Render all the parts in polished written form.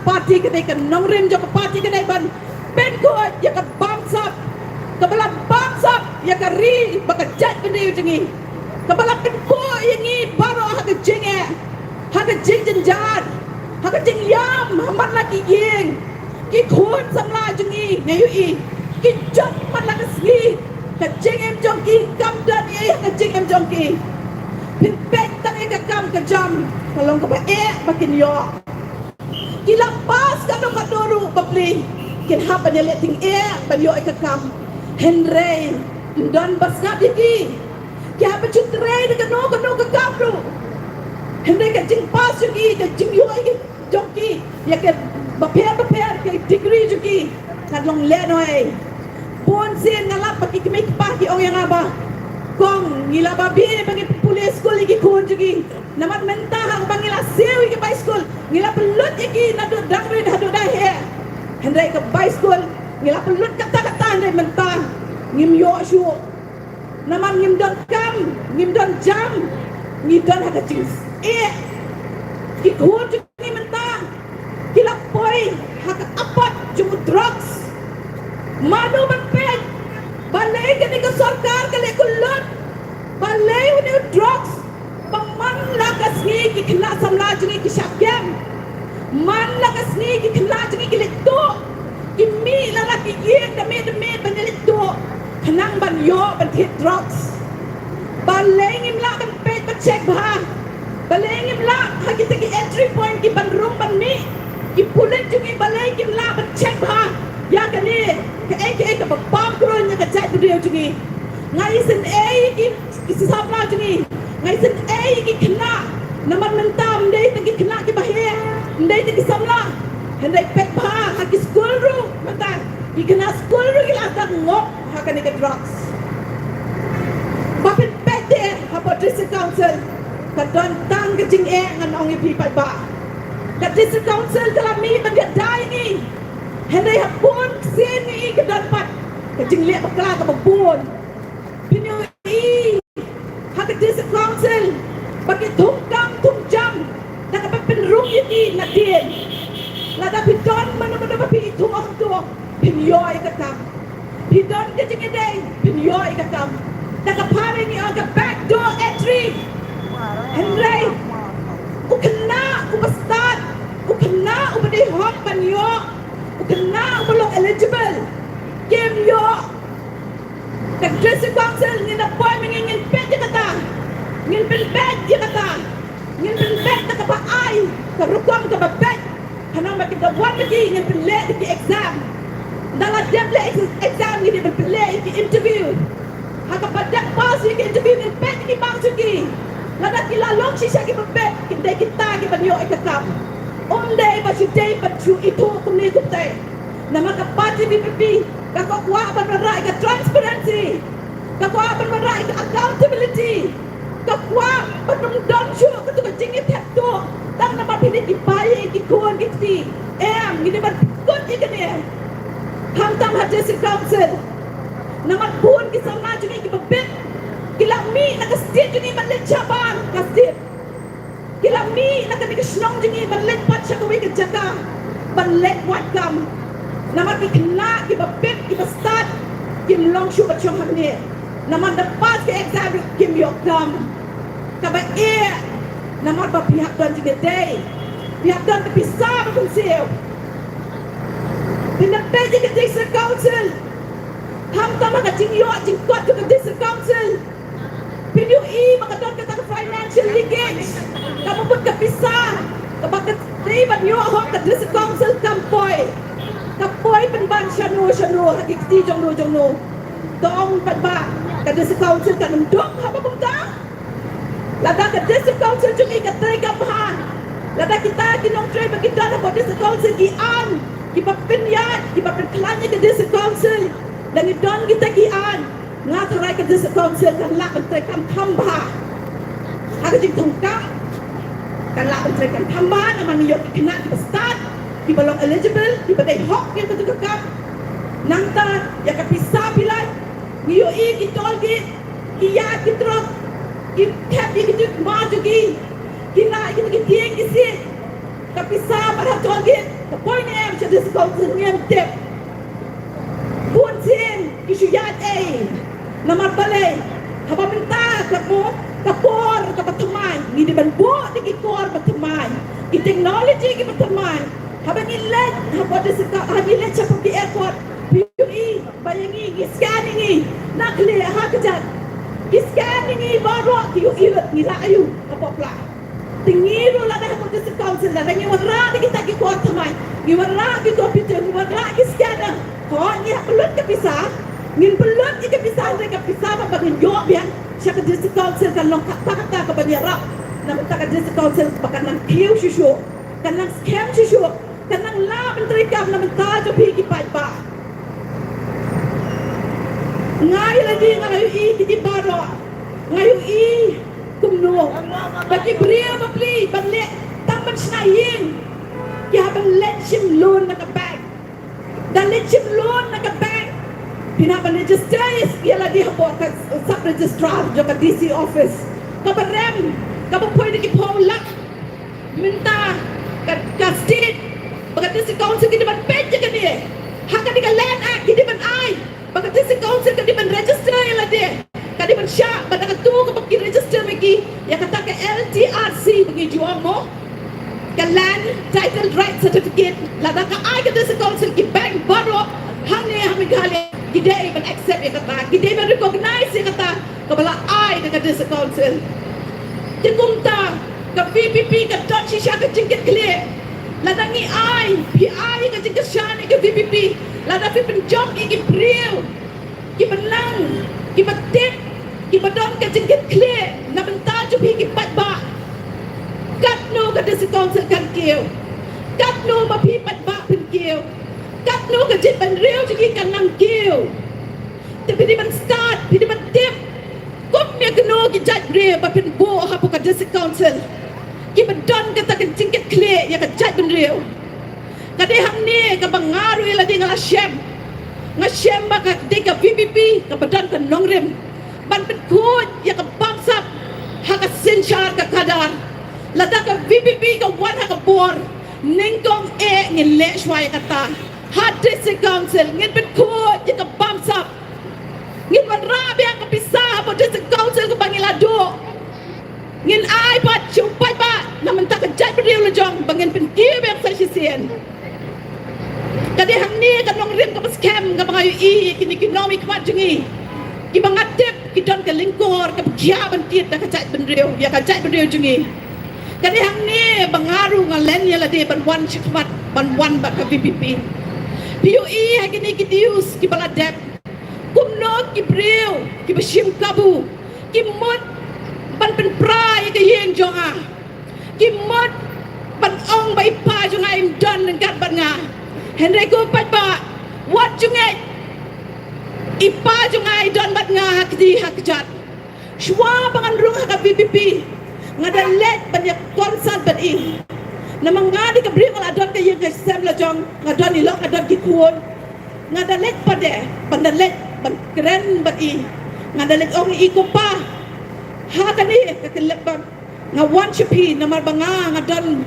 party kedai ke nongrim jo ke party kedai ban ben ko ya ke bangsa kebala bangsa ya ke ri baka jat kedai jengi kebala ben ko yangi baro ha ke jenge ha ke jing jenjar ha ke jing yam man lagi yeng ki khon samla jengi ngayu i ki jong man lagi sgi ke jing em jong ki kam dan ye ke jing em jong ki pin pek tang ke kam ke jam kalong ke ba makin yo kila pas kado kadoru babli kin hapa ne letting ban yo ke kam henry dan basngat iki ki hapa chutre de kano ke kam lu henry ke jing pas yuki ke jing yo iki joki ya ke baper ke degree yuki kadlong le noi pon sin ngalap paki kemik pa ki ong yang aba kong ngila babi bagi pulis school iki kon jugi namat mentah ang bangila sewi ke by school ngila pelut iki nadu dangre hadu dah he hendai ke by school ngila pelut kata-kata hendai mentah ngim yo shu naman ngim don kam ngim don jam ngidon hada jings ki kon jugi mentah kila poi haka apat jumu drugs manu berpet balai ke ke sarkar ke le kulun balai une drugs paman lakas ni ki kena samla jini ki syakam man lakas ni ki kena jini ki leto ki mi la ki ye demi ban leto kenang ban yo ban hit drugs balai ngim la ban pet ban check ba balai ngim la ha kita ki entry point ki ban room ban ni ki pulen jini balai ngim la ban check ba ya kani ke ke bam kron nya ka chat video jini ngai sen ki sisapla jini ngai sen ki kena naman mentam dei tagi kena ki bahe dei tagi samla hendai pek ba ha ki school ru mata ki kena school ru ila ta ngok ha kani ke drugs bapin pek de ha po district council ka don tang ke jing ngan ong people ba ka district council kala mi ban dia dai ni hendai hapun sini ke dapat kejing lihat bakla ke babon pinyo ha ke district council bagi tungkam tungjam nak penrung ini nadien lada pidon mana bapi itu waktu pinyo ikatam pidon kejing ide pinyo ikatam nak pare ni aga back door entry hendai ukena ubastat ukena ubadi hok banyo kena belum eligible game yo ke district council ni na boy mengingin pet dia kata ngin pen pet dia kata ngin pen pet tak apa ai ke rukom ke pet hanam bagi the one lagi ngin pen le di exam dalam dia le exam ni dia pen le di interview haka padak pas di interview ni pet ni bang sugi lada kila long sisa ki pet kita ki banyo ikakam Onday ba si day ba chu itu kumni kuptay na makapati BPP kakwa marai ka transparency kakwa marai ka accountability kakwa panumdon chu katu ka jingit hekto tang na mapili ki bayi ki kuan ki gini ba kun ikane hamtam hadisi council na matpun ki sama juni ki babit kilami nakastit juni malit chabang kastit kilami nakadikasnong juni malit pat siya kawin ka jaka malit watkam naman kikna kibabit kibastad kimlong shu bat siyong hamni naman dapat ke exam kim yokam kaba naman ba pihak doon jika day pihak doon kapisa makunsiyo pinagpay jika district council hamta mga jingyo at jingkot jika district council pinyo makadon ka financial leakage kapapot kapisa kapag katayban nyo ako ka district council kampoy kapoy penban syanu hakikti jong no dong penba ka district council ka nundok haba bangka lada ka district council jong ikatay kapahan lada kita kinong tray bagita na po district council gian kipapinyat kipapinklanya ka district council dan idon kita gian nga taray ka district council kan lakon tray kam kamba haka jing tungkam kan lakon tray kam kamba naman niyo kina kipastad kibalong eligible kipaday hok yung katugakam nangta ya kapisa pilay niyo kitolgi kiyat kitrok kitap kituk majugi kina kitiyeng kisi kapisa para tolgi council ngem tep buat sin kisuyat namar balay haba minta kamu kapor kapatumay ngidi ban bo di kor patumay i technology ki patumay haba ngilet haba desika habilet sa di airport PUE bayangi scanning nakli hakajat scanning baru tiu ilat nilayu kapopla tingiro la dah mo sa council la ngi wala di kita ki ko tamay ngi wala ki computer ngi wala ki scanner ko niya pelut ka bisa ngin pelut ka bisa ka bisa ba bagin yo bian siya ka sa council kan long kata ka banyara na ta ka sa council pakanang kiu shushu kanang scam shushu kanang la menteri kam na mentajo pigi pa ngayon lagi ngayon di baro ngayon kumno bagi bria mapli banle tamban snayin kaya bang letchim loan naka-bank dan letchim loan naka-bank pinaban register yala di habo ka sub-registrar jo ka DC office kabarem kapag pwede ki paula minta ka state baga DC council ki diban page ka ni haka di ka land act ki diban ay baga DC council ka diban register yala di kadi man siya pada ka tu kapag ki-register magi ya kata ka LTRC bagi juang mo ka land title right certificate lada ka ay ka sa council ki bank baro hangni hamigali gidei ban accept ya kata gidei ban recognize ya kata kabala ay ka sa council tikumta ka VPP ka dot siya ka jingkit clear lada ni ay PI ka jingkit siya ni ka VPP lada pipin job ki priyo ki banlang ki batit ki badon ka jingkit clear na bentajo ki patba kat no ka sa council kan kiyo kat no mapi patba pin kiyo kat no ka jit ban real jiki kan nang kiyo tapi di ban start di ban tip kom ya gno ki jat real ba pin bo ha po ka sa council ki badon ka ta ka jingkit clear ya ka jat ban real kade hamne ka bangaru ila di ngala shem nga siyamba ka di ka VPP ka badan ka nongrem ban petkut ya ka bangsap ha ka sinchar ka kadar lada ka VPP ka wan ha ka bor ningkong ngin le shway ka ta ha district council ngin petkut ya ka bangsap ngin man rabi ka pisa po district council ka bangilado ngin ay pa chumpay ba naman ta ka jay beriw lajong bangin penkibe ang sa sisien kadi hamni kan nong rim ka scam ka mga kini economic majungi ki mga tip ki don ka lingkor ka pagyaban kit na kacay benriw ya kacay benriw jungi kadi hamni bangaru nga len yala di ban one chikmat ban one ba ka VPP PUE ha kini ki dius ki baladep kumno ki briw ki bashim kabu ki mot ban pen pray ka yen jonga ki mot ban ong ba ipa jonga im don ngat ban nga Henry ko patba wat jungay ipa jungay don bat nga hakdi hakjat shwa pangan rung ka VPP nga dalet banyak konsal bat na mga di ka bring ala don ka yung ka sem la jong nga don ilok nga don kikuon nga dalet pa de bandalet ban kren bat nga dalet ong iko pa ha kani ka kilap nga one chipi na marbanga nga don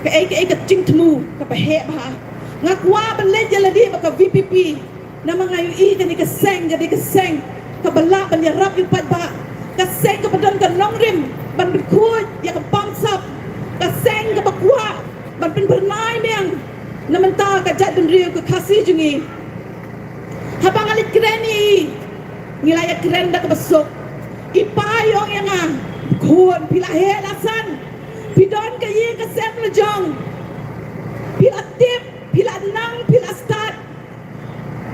ka ka jing tmu ka pahe ba nga kwa banlet jala di baka VPP na mga UI kani kaseng kabala banyarap yung padba kaseng kapadon ka nongrim ban bikut ya ka bangsap kaseng ka bakwa ban pinpernay miyang namanta ka jad benriyo ka kasi jungi habang alit kreni ngilaya kren da ka basok ipayong yang nga kun pilahe lasan pidon ka yi kasem lejong pilatip pila nang pila start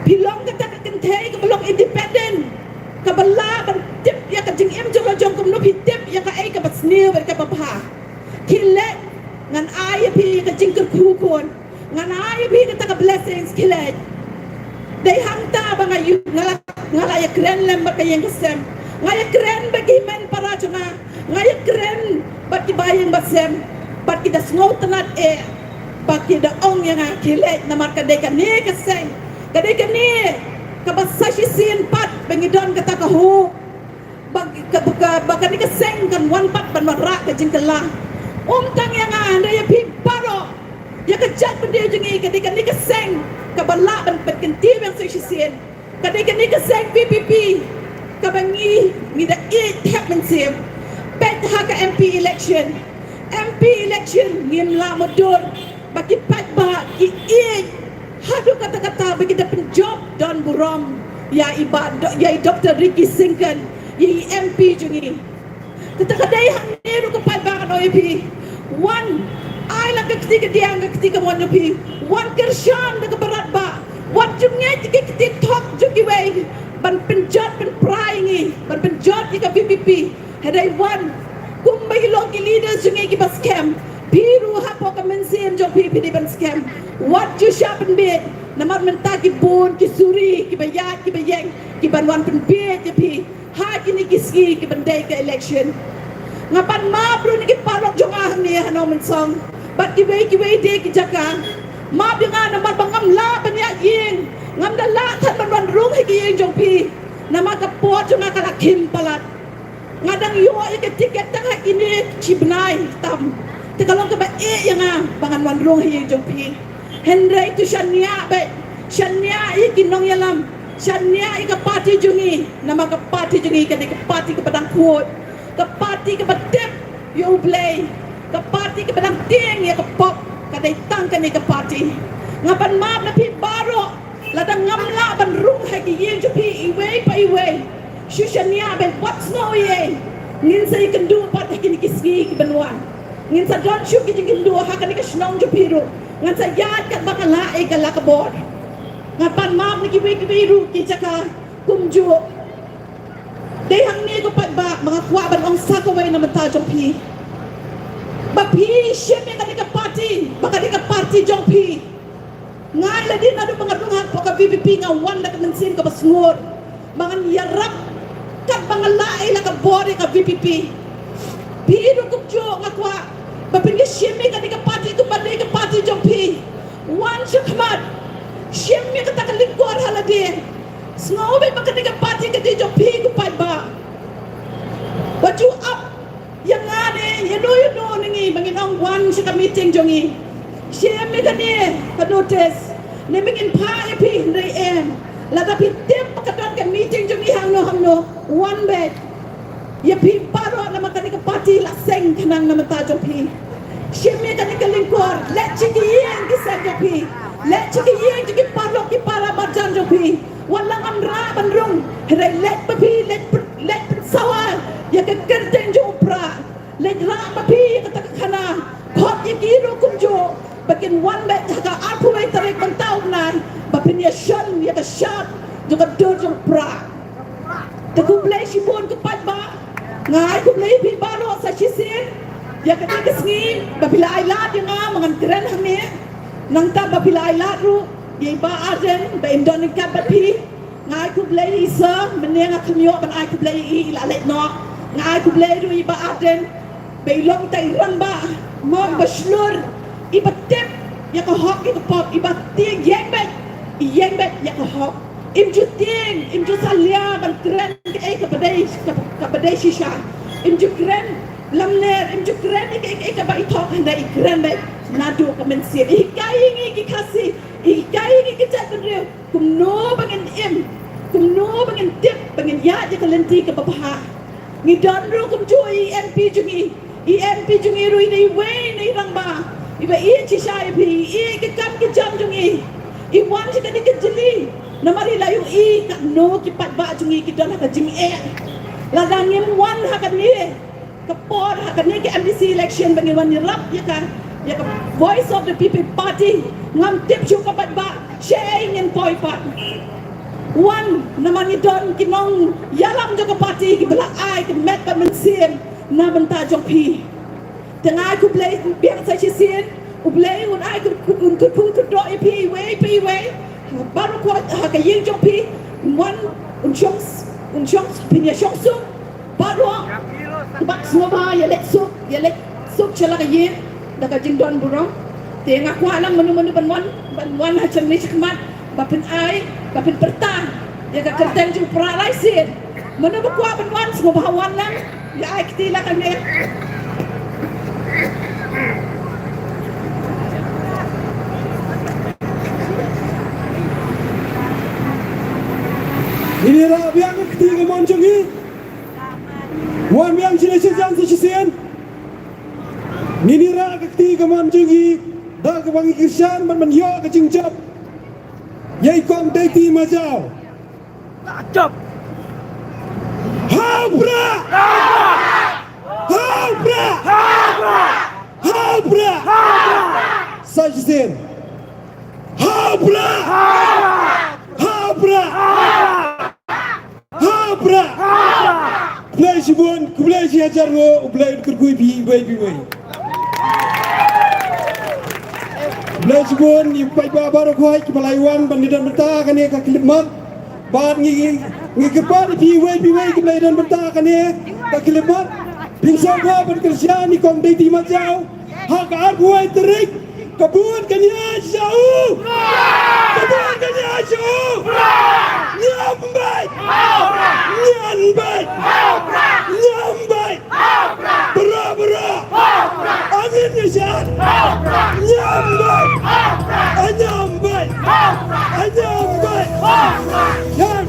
pilong ka takakantay ka balong independent ka bala ban tip ya ka jing im jong jong kum no pitip ya ka ay ka basnew ka papha kile ngan ay pi ka jing ka kukon ngan ay pi ka taka blessings kile day hangta ba ngayon ngala ya kren lem ba kayeng kasem ngaya kren ba gimen para jonga ngaya kren ba kibayeng basem ba kita snow tanat paki da ong yang kilet na marka de kani kaseng kade kani kabasashi sin pat bangidon kata ka ho bag ka ni kaseng kan one pat ban mara ka jingkala tang yang anda ya pi paro ya kejat benda jengi ketika ni keseng kabala ban penkentir yang sesien ketika ni keseng PPP kabangi ni da tap mensim pet haka MP election ngim la modur bagi pat ba ki hadu kata-kata bagi da penjob Don Burom ya Dr. Ricky Singkan ya MP jengi kadai hang ni ru ko pat ba kan OEP one ai la ketiga dia ang ketiga mo napi one kershan na kabarat ba what jungnya tiga top jugi way ban penjot ban prying ban penjot ka PPP hadai one kumbai loki leaders jungi ki bas scam biru hapo ka mensim jo PPP ban scam what you shop and bid namar menta ki bun ki suri ki bayat ki bayeng ki ban wan pen bid pi ha kini ki ski ki bandai ka election ngapan ma bro ni ki parok jongah ni hano mensong bat ki wei de ki jaka ma dengan namar bangam la banyak yin ngam da la than ban wan rung hi ki yin jong pi nama ka pot jonga kala kim palat ngadang yo ke tiket tang hak ini cibnai tam te kalau ka ba yang bangan wan rung hi jong pi hendrai tu shania iki nong yalam shania ika party jungi nama ka party jungi ka party ka padang kuot ka party ka batep yo play ka party ka padang ting ya ka pop ka dai tang ka ni ka party ngapan map na pi baro ladang ngamla ban rung ha ki yin ju pi iwe shushania ben what's no ye ngin sa ikan du pat ha ki ni kisgi ki banwan ngin sa don shu ki jing du ha ka ni ka shnong ju pi ru ngan sa yat ka bakala e ka la ka bor ngapan map ni ki we ru ki chaka kumju dai hang ni ko pat ba mga kwa ban ong sa ka way na mata jong pi bapi syeme ka party baka ka party jong pi ngai la din adu mga dungan po ka PPP nga wanda ka mensin ka basngur mga yarap kat mga lae la ka body ka PPP pido kupjo nga kwa bapin ka syeme ka party ko badai ka party jong pi wan shakmat syeme ka takalingkor halade sngobe baka ka party ka di jong pi ko pa ba what you up yang ane you know ningi manginong one sa meeting jongi share me kani ka notice ne mingin pa epi ndai em la da pi tem ka don ka meeting jongi hangno one bed ya pi paro na makani ka party la seng kanang na mata jo pi share me kani ka lingkor let chiki yang ki sa jo pi let chiki yang ki paro ki para barjan jo pi walang amra bandrung let pa pi let sawa ya ka kerten jo pra let ra pa pi ka takana khot ya ki ro kum jo bakin one bet ka arpu mai tarik bantau na bapin ya shan ya ka shat jo ka dor jo pra te ku play si bon ku pat ba ngai ku play pi baro sa chisin ya ka te kisngi bapila ai lat ya nga mangan kren hame nang ta bapila ai lat ru ye ba aden ba indon ka ba pi ngai ku play isa menenga kmyo ban ai ku play I la let no ngai ku play ru ba aden ba ilong tai ran ba mom baslur iba tip ya ka hok ya ka pop iba ting yengbet ya ka hok im ju salia ban kren ke ka badai shisha im ju kren lamner im ju kren ke ka ba itok handa I kren bet nadu ka mensia ikai ngi ki kasi ikai ngi ki chat rew kum no bangin tip bangin ya ka lenti ka babaha ngi don ru kum ju EMP jungi ru ni we ni rang ba iba chi shai pi ke kam ki jam jungi wan chi ka ni ke jili namari la yu ka no ki pat ba jungi ki don ka jing la dang yem wan ha ka ni ka por ha ka ni ke MDC election bangin wan ni rap ya ka voice of the people party ngam tip chu ka pat ba sharing en poi pat wan namani don ki nong yalam jo ka party ki bala ai ki met pa mensim na banta jong pi tengah ku play biang sa chisin u play un ai ku do pi we baru ko ha ka yin jong pi wan un chong pinya chong su baru bak semua ya let sup chala ka yin da ka jing don burong tengah ku alang menu ban ha chan ni chakmat bapin ai bapin pertang ya ka kerten ju pra laisin menu ku ban semua bahawan lang ya ai kitila kan Inilah biang ketiga moncongi. Wan biang cina sejan sesian. Ninira ketiga moncongi. Dah kebangi kirsan man yo ke cingcap. Yai kong deti majau. Takjub. Habra. Habra. Habra. Sesian. Habra. Habra. Habra. Play sibun, play si ajar go, play kerkui bi. Play sibun, ipai baru kuai kemalaiwan bandidan benta kan ya kakilmat. Bat ngi kepat bi play dan benta kan ya kakilmat. Pingsau gua berkerja ni kong dei majau. Hak arguai terik. Kabun kan ya jauh. Kabun kan ya jauh. Nyambai. Nyambai. Nyambai. Bera. Angin nyesan. Nyambai. Anyambai. Anyambai. Nyam.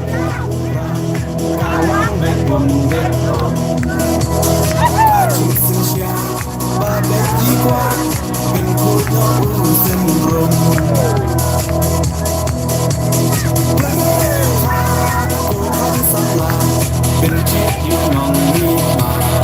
Babet di kuat, bin kuat